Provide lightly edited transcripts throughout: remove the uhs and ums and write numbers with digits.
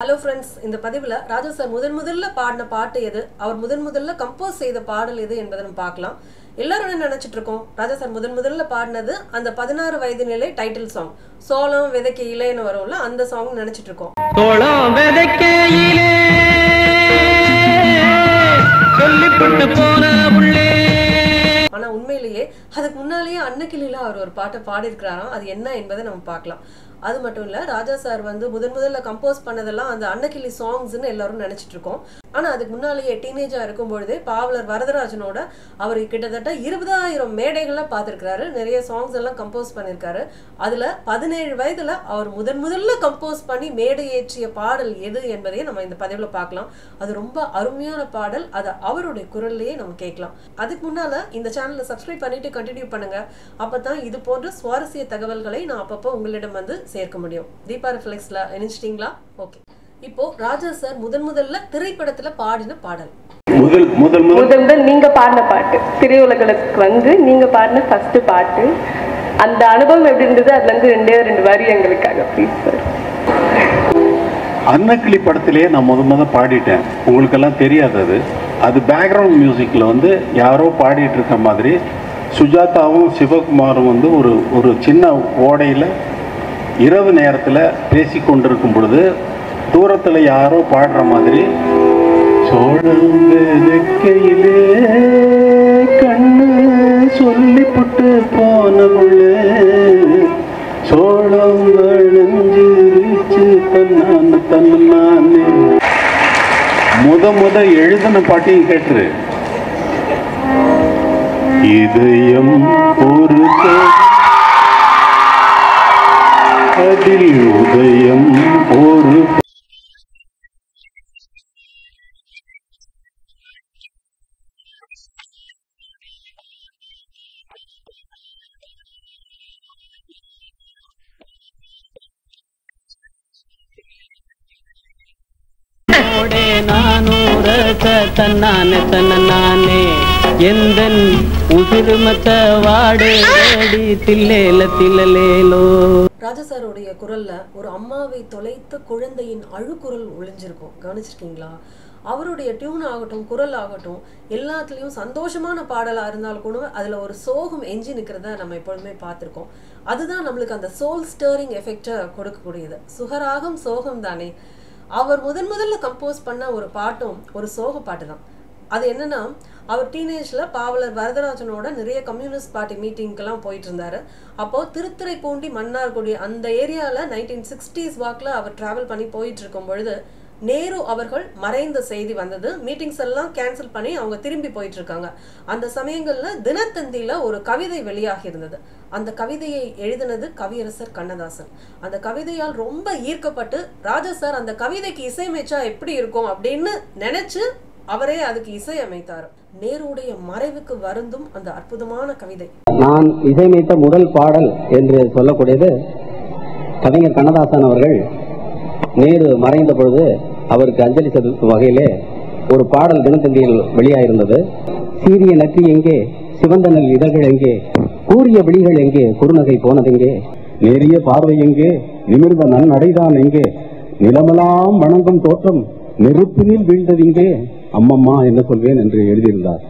Hello friends, இந்த பதிவுல ராஜா sir முதல்ல பாடின பாட்டு எது, அவர் முதல்ல கம்போஸ் செய்த பாடல் எது என்பதை நம்ம பார்க்கலாம். எல்லாரும் என்ன நினைச்சிட்டு இருக்கோம், ராஜா சார் முதல்ல பாடினது அந்த 16 வயது நிலை டைட்டில் சாங் சோளம் விதைக்கையிலேன்னு வரும்ல அந்த சாங் நினைச்சிட்டு இருக்கோம். சோளம் விதைக்கையிலே சொல்லிப்பட்டு போன புள்ளே. ஆனா உண்மையிலேயே அதுக்கு முன்னாலேயே அன்னக்கிளியில அவர் ஒரு பாட்டை பாடி இருக்கிறாராம். அது என்ன என்பதை நம்ம பார்க்கலாம். அது மட்டும் இல்ல, ராஜா சார் வந்து முதல்ல கம்போஸ் பண்ணதெல்லாம் அந்த அன்னக்கிளி சாங்ஸ்ன்னு எல்லாரும் நினைச்சிட்டு இருக்கோம். ஆனா அதுக்கு முன்னாலேயே டீனேஜா இருக்கும் பொழுதே பாவலர் வரதராஜனோட அவர் கிட்டத்தட்ட 20,000 மேடைகள்ல பார்த்திருக்காரு. நிறைய சாங்ஸ் எல்லாம் கம்போஸ் பண்ணிருக்காரு. அதுல 17 வயதுல அவர் முதல்ல கம்போஸ் பண்ணி மேடை ஏற்றிய பாடல் எது என்பதையே நம்ம இந்த பதிவுல பார்க்கலாம். அது ரொம்ப அருமையான பாடல். அதை அவருடைய குரல்லையே நம்ம கேட்கலாம். அதுக்கு முன்னால இந்த சேனலை சப்ஸ்கிரைப் பண்ணிட்டு கண்டினியூ பண்ணுங்க. அப்பதான் இது போன்ற சுவாரஸ்ய தகவல்களை நான் அப்பப்போ உங்களிடம் வந்து சேர்க்க முடியும். தீபா ரிஃப்ளெக்ஸ்ல இணைச்சிட்டீங்களா? ஓகே. இப்போ ராஜா சார் முதல்ல திரைப்படத்துல பாடின பாடல் முதல் நீங்க பாடின பாட்டு, திரையுலகளுக்கு வந்து நீங்க பாடின ஃபர்ஸ்ட் பாட்டு, அந்த அனுபவம் எப்படி இருந்தது? அதுல இருந்து ரெண்டு வரி எங்களுக்காக ப்ளீஸ் சார். அன்னக்கிளி படத்திலேயே நான் முத பாடிட்டேன். உங்களுக்கெல்லாம் தெரியாது. அது பேக்ரவுண்ட் மியூசிக்கில் வந்து யாரோ பாடிட்டு இருக்க மாதிரி சுஜாதாவும் சிவகுமாரும் வந்து ஒரு சின்ன ஓடையில் இரவு நேரத்தில் பேசி கொண்டிருக்கும் பொழுது தூரத்தில் யாரோ பாடுற மாதிரி சோளம் விதைக்கையிலே கண்ணு சொல்லிப்புட்டு போன புள்ளே சோளம் விளைஞ்சிருச்சு தன்னானே முத எழுதின பாட்டையும் கேட்டுரு. இதயம் ஒரு அதில் உதயம் ஒரு தன்னானே தன்னானே எந்தன் உதிர்மத்த வாடு தில்லேல தில்லலேலோ. ராஜா சாருடைய குரல்ல ஒரு அம்மாவை தொலைத்த குழந்தையின் அழுக்குரல் ஒளிஞ்சிருக்கும். கவனிச்சிருக்கீங்களா? அவருடைய டியூன் ஆகட்டும், குரல் ஆகட்டும், எல்லாத்துலயும் சந்தோஷமான பாடலா இருந்தாலும் கூட அதுல ஒரு சோகம் எஞ்சி நிக்கிறத நம்ம எப்பொழுதுமே பார்த்திருக்கோம். அதுதான் நம்மளுக்கு அந்த சோல் ஸ்டரிங் எஃபெக்டை கொடுக்கக்கூடியது. சுகராகம் சோகம் தானே. அவர் முதல்ல கம்போஸ் பண்ண ஒரு பாட்டும் ஒரு சோக பாட்டு தான். அது என்னன்னா, அவர் டீனேஜ்ல பாவலர் வரதராஜனோட நிறைய கம்யூனிஸ்ட் பார்ட்டி மீட்டிங்கெல்லாம் போயிட்டு இருந்தாரு. அப்போ திருத்துறைப்பூண்டி மன்னார்குடி அந்த ஏரியால 1960s வாக்குல அவர் டிராவல் பண்ணி போயிட்டு இருக்கும் பொழுது நேரு அவர்கள் மறைந்த செய்தி வந்தது. மீட்டிங்ஸ் எல்லாம் கேன்சல் பண்ணி அவங்க திரும்பி போயிட்டு இருக்காங்க. அந்த சமயங்கள்ல தினத்தந்தியில ஒரு கவிதை வெளியாகி இருந்தது. அந்த கவிதையை எழுதினது கவியரசர் கண்ணதாசன். அந்த கவிதையால் ரொம்ப ஈர்க்கப்பட்டு ராஜா சார் அந்த கவிதைக்கு இசையமைச்சா எப்படி இருக்கும் அப்படின்னு நினைச்சு அவரே அதுக்கு இசையமைத்தார். நேருடைய மறைவுக்கு வருந்தும் அந்த அற்புதமான கவிதை. நான் இசையமைத்த முதல் பாடல் என்று சொல்லக்கூடியது கவிஞர் கண்ணதாசன் அவர்கள் நேரு மறைந்த பொழுது அவருக்கு அஞ்சலி செலுத்தும் வகையிலே ஒரு பாடல் தினத்தந்தியில் வெளியாயிருந்தது. சீரிய நெற்றி எங்கே, சிவந்த நெல் இதழ்கள் எங்கே, கூறிய விழிகள் எங்கே, குறுநகை போனதெங்கே, நேரிய பார்வை எங்கே, நிமிர்ந்த நன்னடைதான் எங்கே, நிலமெல்லாம் வணங்கும் தோற்றம் நெருப்பினில் வீழ்ந்ததிங்கே, அம்மம்மா என்ன சொல்வேன் என்று எழுதியிருந்தார்.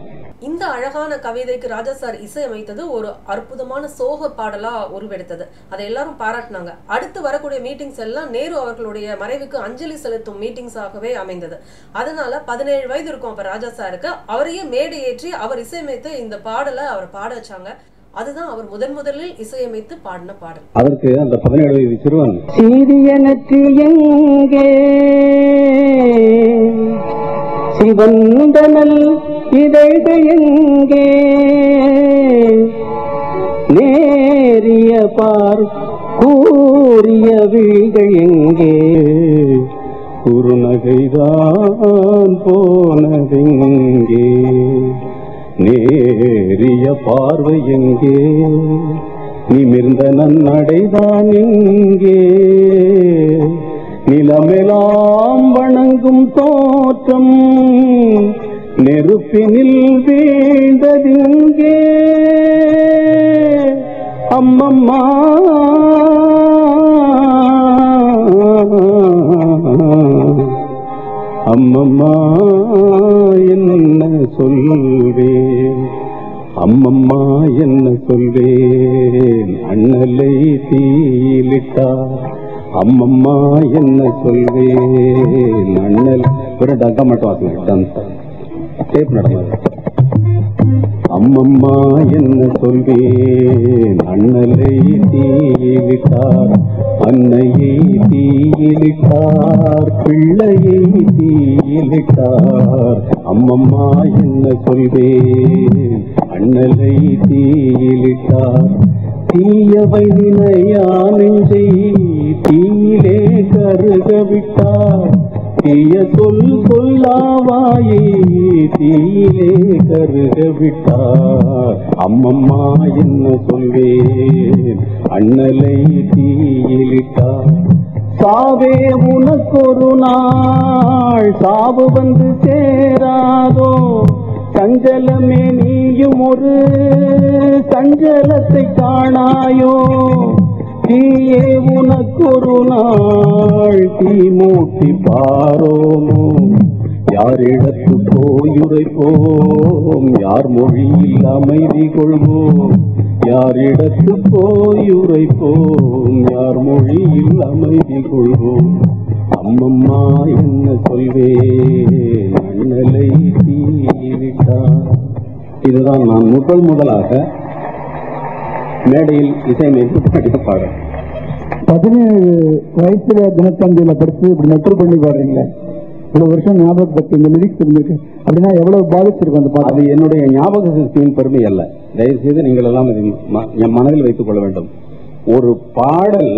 இந்த அழகான கவிதைக்கு ராஜா சார் இசையமைத்தது ஒரு அற்புதமான சோக பாடலா உருவெடுத்தது. அதை எல்லாரும் பாராட்டினாங்க. அடுத்து வரக்கூடிய மீட்டிங்ஸ் எல்லாம் நேரு அவர்களுடைய மறைவுக்கு அஞ்சலி செலுத்தும் மீட்டிங்ஸாகவே அமைந்தது. அதனால 17 வயது இருக்கும் அப்ப ராஜா சாருக்கு. அவரையே மேடை ஏற்றி அவர் இசையமைத்து இந்த பாடலை அவர் பாட வச்சாங்க. அதுதான் அவர் முதலில் இசையமைத்து பாடின பாடல். அதற்கு அந்த 17 வயது சிறுவன் சீரிய நெற்றி எங்கே, சிவந்தனல் இதழ்கள் எங்கே, நேரிய பார் கூறிய விழிகள் எங்கே, குறுநகைதான் போனதெங்கே, நேரிய பார்வை எங்கே, நிமிர்ந்த நன்னடைதான் எங்கே, நிலமெல்லாம் வணங்கும் தோற்றம் நெருப்பினில் வீழ்ந்ததிங்கே, அம்மம்மா அம்மம்மா என்ன சொல்வேன், அம்மம்மா என்ன சொல்வேன், அண்ணலை தீயிலிட்டார். அம்மம்மா என்ன சொல்வேன், அண்ணல் ஒரு டக்கா மட்டும் வாசிக்கிட்டான் டேப் நடந்தது. அம்மம்மா என்ன சொல்வேன், அண்ணலை தீயிலிட்டார், அன்னையை தீயிலிட்டார், பிள்ளையை தீயிலிட்டார். அம்மம்மா என்ன சொல்வேன், அண்ணலை தீயிலிட்டார். தீயவை நினையா நெஞ்சை தீயிலே கருக விட்டார், தீய சொல் சொல்லாவாயே தீயிலே கருக விட்டார். அம்மம்மா என்ன சொல்வேன், அண்ணலை தீயிலிட்டார். சாவே உனக்கொரு நாள் சாவு வந்து சேராதோ, சஞ்சலமே நீயும் ஒரு சஞ்சலத்தை காணாயோ. தீயே உனக்கொரு நாள் தீ மூட்டி பாரோமோ, யாரிடத்து போயுரைப்போம், யார் மொழியில் அமைதி கொள்வோம். யாரிடத்து போயுரைப்போம், யார் மொழியில் அமைதி கொள்வோம். அம்மம்மா என்ன சொல்வேன், அண்ணலை தீவிட்டார். இதுதான் நான் முதலாக மேடையில் இசையமைப்பு பாடிய பாடல். 17 வயசுல தினத்தந்தியில படிச்சு இப்படி நெற்று பண்ணி பாடுறீங்களே, இவ்வளவு வருஷம் ஞாபக சக்தி இந்த லிரிக்ஸ் இருந்திருக்கு அப்படின்னா எவ்வளவு பாதிச்சிருக்கும் அந்த பாடல்? அது என்னுடைய ஞாபக சக்தியின் பெருமை அல்ல, தயவு செய்து நீங்கள் எல்லாம் என் மனதில் வைத்துக் கொள்ள வேண்டும். ஒரு பாடல்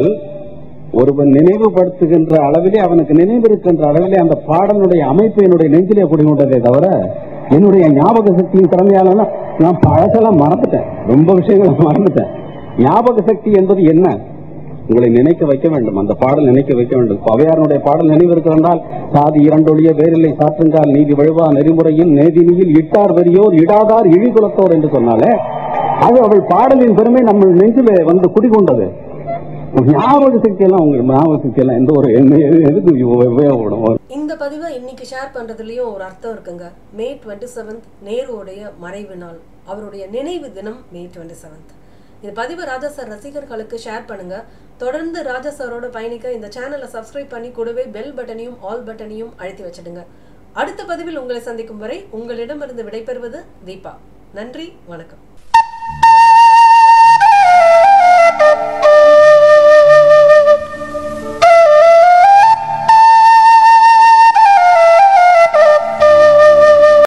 ஒருவன் நினைவுபடுத்துகின்ற அளவிலே, அவனுக்கு நினைவு இருக்கின்ற அளவிலே அந்த பாடலுடைய அமைப்பு என்னுடைய நெஞ்சிலே குடிகொண்டதே தவிர என்னுடைய ஞாபக சக்தியின் திறமையால நான் பழசெல்லாம் மறந்துட்டேன், ரொம்ப விஷயங்களை மறந்துட்டேன். ஞாபக சக்தி என்பது என்ன? உங்களை நினைக்க வைக்க வேண்டும், அந்த பாடல் நினைக்க வைக்க வேண்டும். அவையாருடைய பாடல் நினைவு இருக்கிறால், சாதி இரண்டொழிய வேறில்லை சாற்றுங்கால் நீதி வழுவா நெறிமுறையின் நேதினியில் இட்டார் வெறியோர் இடாதார் இழிகுலத்தோர் என்று சொன்னாலே அது அவள் பாடலின் பெருமை நம்ம நெஞ்சிலே வந்து குடிகொண்டது. ஞாபக சக்தி எல்லாம் உங்க ஞாபக சக்தி எல்லாம் எந்த ஒரு எதுக்கு உபயோகப்படும்? இந்த பதிவை இன்னைக்கு ஷேர் பண்றதுலயும் ஒரு அர்த்தம் இருக்குங்க. மே 27 நேருடைய மறைவு நாள், அவருடைய நினைவு தினம் மே 27. இந்த பதிவை ராஜா சார் ரசிகர்களுக்கு ஷேர் பண்ணுங்க. தொடர்ந்து ராஜா சாரோட பயணிக்க இந்த சேனலை சப்ஸ்கிரைப் பண்ணி கூடவே பெல் பட்டனையும் ஆல் பட்டனையும் அழுத்தி வச்சிடுங்க. அடுத்த பதிவில் உங்களை சந்திக்கும் வரை உங்களிடமிருந்து விடைபெறுவது தீபா. நன்றி, வணக்கம்.